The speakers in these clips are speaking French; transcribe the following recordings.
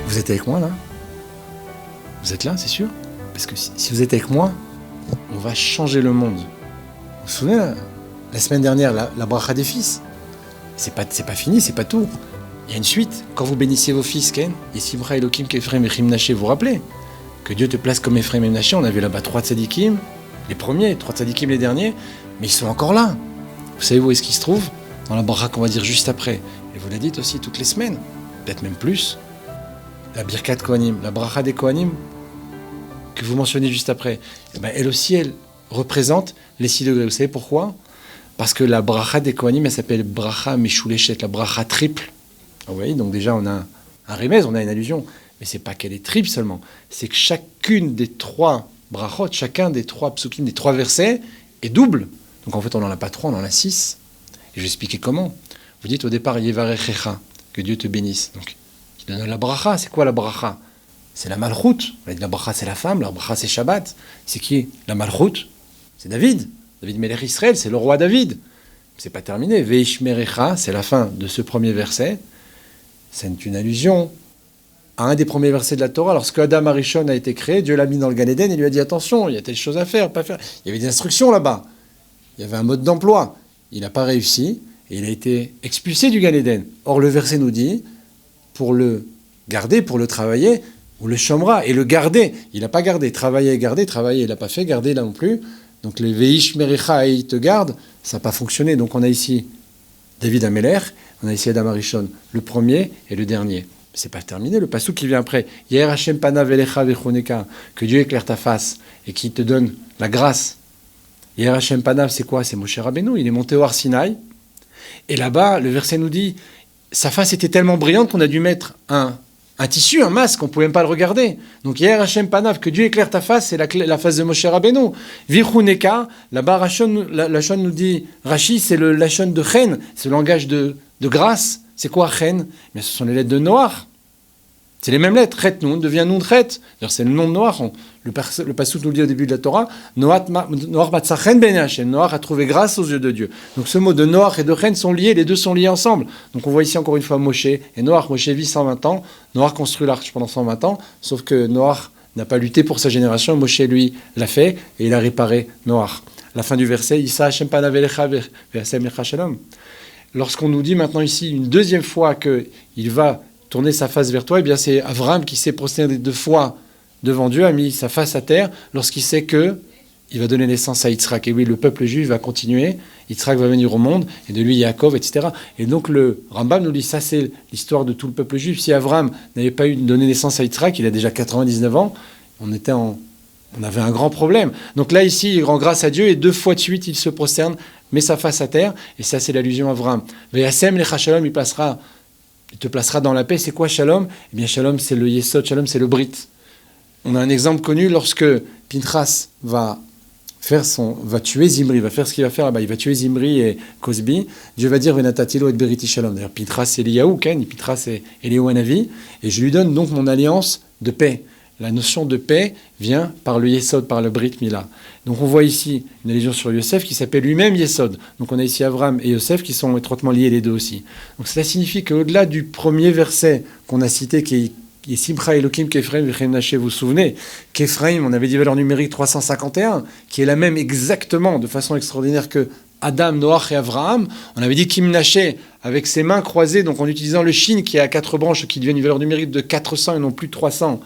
Vous êtes avec moi là? Vous êtes là, c'est sûr? Parce que si vous êtes avec moi, on va changer le monde. Vous vous souvenez, la semaine dernière, la bracha des fils? C'est pas fini, c'est pas tout. Il y a une suite. Quand vous bénissez vos fils, Ken, Yisibra Elokim Kefrem Echim Naché, vous vous rappelez que Dieu te place comme Ephraim et Naché. On a vu là-bas 3 tzadikim, les premiers, 3 tzadikim les derniers, mais ils sont encore là. Vous savez où est-ce qu'ils se trouvent? Dans la bracha qu'on va dire juste après. Et vous la dites aussi toutes les semaines, peut-être même plus. La Birkat Kohanim, la bracha des Kohanim, que vous mentionnez juste après, eh ben, elle aussi, elle représente les 6 degrés. Vous savez pourquoi? Parce que la bracha des Kohanim, elle s'appelle bracha Meshuleshet, la bracha triple. Vous voyez, donc déjà, on a un remez, on a une allusion. Mais c'est pas qu'elle est triple seulement, c'est que chacune des 3 brachot, chacun des 3 psukim, des 3 versets, est double. Donc en fait, on n'en a pas 3, on en a 6. Et je vais expliquer comment. Vous dites au départ, Yevarechecha, que Dieu te bénisse. Donc, il donne la bracha. C'est quoi la bracha? C'est la malchoute. On a dit la bracha, c'est la femme, la bracha, c'est Shabbat. C'est qui la malchoute? C'est David. David Melech Israël, c'est le roi David. C'est pas terminé. Veishmerecha, c'est la fin de ce premier verset. C'est une allusion à un des premiers versets de la Torah. Lorsque Adam Arishon a été créé, Dieu l'a mis dans le Gan Eden et lui a dit attention, il y a telle chose à faire, pas faire. Il y avait des instructions là-bas. Il y avait un mode d'emploi. Il n'a pas réussi et il a été expulsé du Gan Eden. Or, le verset nous dit pour le garder, pour le travailler, ou le chômera, et le garder. Il n'a pas gardé. Travailler, il n'a pas fait, garder là non plus. Donc les Veish Merecha, il te garde, ça n'a pas fonctionné. Donc on a ici David Ameler, on a ici Adam Arishon, le premier et le dernier. C'est pas terminé, le passouk qui vient après. Yair Hashem Panav Elecha Vechoneka, que Dieu éclaire ta face et qui te donne la grâce. Yair Hashem Panav, c'est quoi? C'est Moshe Rabbeinu, il est monté au Har Sinaï. Et là-bas, le verset nous dit, sa face était tellement brillante qu'on a dû mettre un tissu, un masque, on ne pouvait même pas le regarder. Donc, Yair Hashem Panav, que Dieu éclaire ta face, c'est la face de Moshe Rabbeinu. Vichuneka, là-bas, la Shon nous dit, Rashi, c'est le Lachon de Chen, c'est le langage de grâce. C'est quoi Chen? Mais ce sont les lettres de Noach. C'est les mêmes lettres. Chet Nun devient Nun Chet. C'est le nom de Noach. Le passouk nous le dit au début de la Torah. Noach matzachen ben Hashem. Noach a trouvé grâce aux yeux de Dieu. Donc ce mot de Noach et de Chen sont liés. Les deux sont liés ensemble. Donc on voit ici encore une fois Moshe et Noach. Moshe vit 120 ans. Noach construit l'arche pendant 120 ans. Sauf que Noach n'a pas lutté pour sa génération. Moshe, lui, l'a fait et il a réparé Noach. La fin du verset. Issa Hashem panav elecha ve'asem lecha shalom. Lorsqu'on nous dit maintenant ici une deuxième fois qu'il va tourner sa face vers toi, eh bien c'est Avram qui s'est prosterné 2 fois devant Dieu, a mis sa face à terre lorsqu'il sait qu'il va donner naissance à Yitzhak. Et oui, le peuple juif va continuer, Yitzhak va venir au monde, et de lui Yaakov, etc. Et donc le Rambam nous dit, ça c'est l'histoire de tout le peuple juif. Si Avram n'avait pas donné naissance à Yitzhak, il a déjà 99 ans, on avait un grand problème. Donc là, ici, il rend grâce à Dieu et 2 fois de suite, il se prosterne, met sa face à terre, et ça, c'est l'allusion à Avram. Ve'asem lecha shalom, il te placera dans la paix. C'est quoi Shalom? Eh bien, Shalom, c'est le Yesod, Shalom, c'est le Brit. On a un exemple connu lorsque Pinchas va tuer Zimri, va faire ce qu'il va faire là-bas, il va tuer Zimri et Cosbi. Dieu va dire Venatatilo et Beriti Shalom. D'ailleurs, Pinchas, c'est Eliyahu, Pinchas, c'est Eliyahu Hanavi, et je lui donne donc mon alliance de paix. La notion de paix vient par le Yesod, par le Brit Mila. Donc on voit ici une allusion sur Yosef qui s'appelle lui-même Yesod. Donc on a ici Avram et Yosef qui sont étroitement liés les deux aussi. Donc cela signifie qu'au-delà du premier verset qu'on a cité, qui est Simcha Elokim Kefraim Vechem Naché, vous vous souvenez, qu'Ephraim, on avait dit valeur numérique 351, qui est la même exactement, de façon extraordinaire que Adam, Noach et Avraham. On avait dit Kim Naché, avec ses mains croisées, donc en utilisant le Shin qui est à 4 branches, qui devient une valeur numérique de 400 et non plus de 300.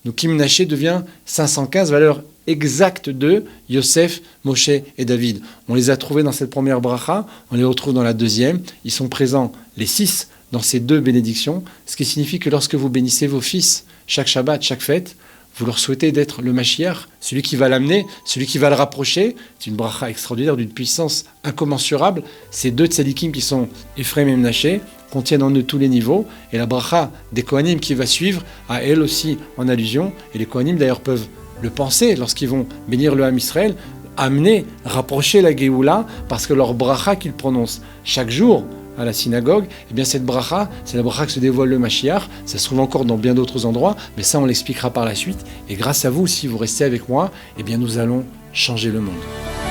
Donc Kim Naché devient 515, valeur exacte de Yosef, Moshe et David. On les a trouvés dans cette première bracha, on les retrouve dans la deuxième. Ils sont présents, les 6, dans ces 2 bénédictions, ce qui signifie que lorsque vous bénissez vos fils, chaque Shabbat, chaque fête, vous leur souhaitez d'être le Mashiach, celui qui va l'amener, celui qui va le rapprocher. C'est une bracha extraordinaire, d'une puissance incommensurable. Ces 2 tzadikim qui sont Ephraim et Menaché contiennent en eux tous les niveaux. Et la bracha des Kohanim qui va suivre a elle aussi en allusion. Et les Kohanim d'ailleurs peuvent le penser lorsqu'ils vont bénir le Ham Israël, amener, rapprocher la Géoula, parce que leur bracha qu'ils prononcent chaque jour, à la synagogue, eh bien cette bracha, c'est la bracha que se dévoile le Mashiach. Ça se trouve encore dans bien d'autres endroits, mais ça on l'expliquera par la suite. Et grâce à vous, si vous restez avec moi, eh bien nous allons changer le monde.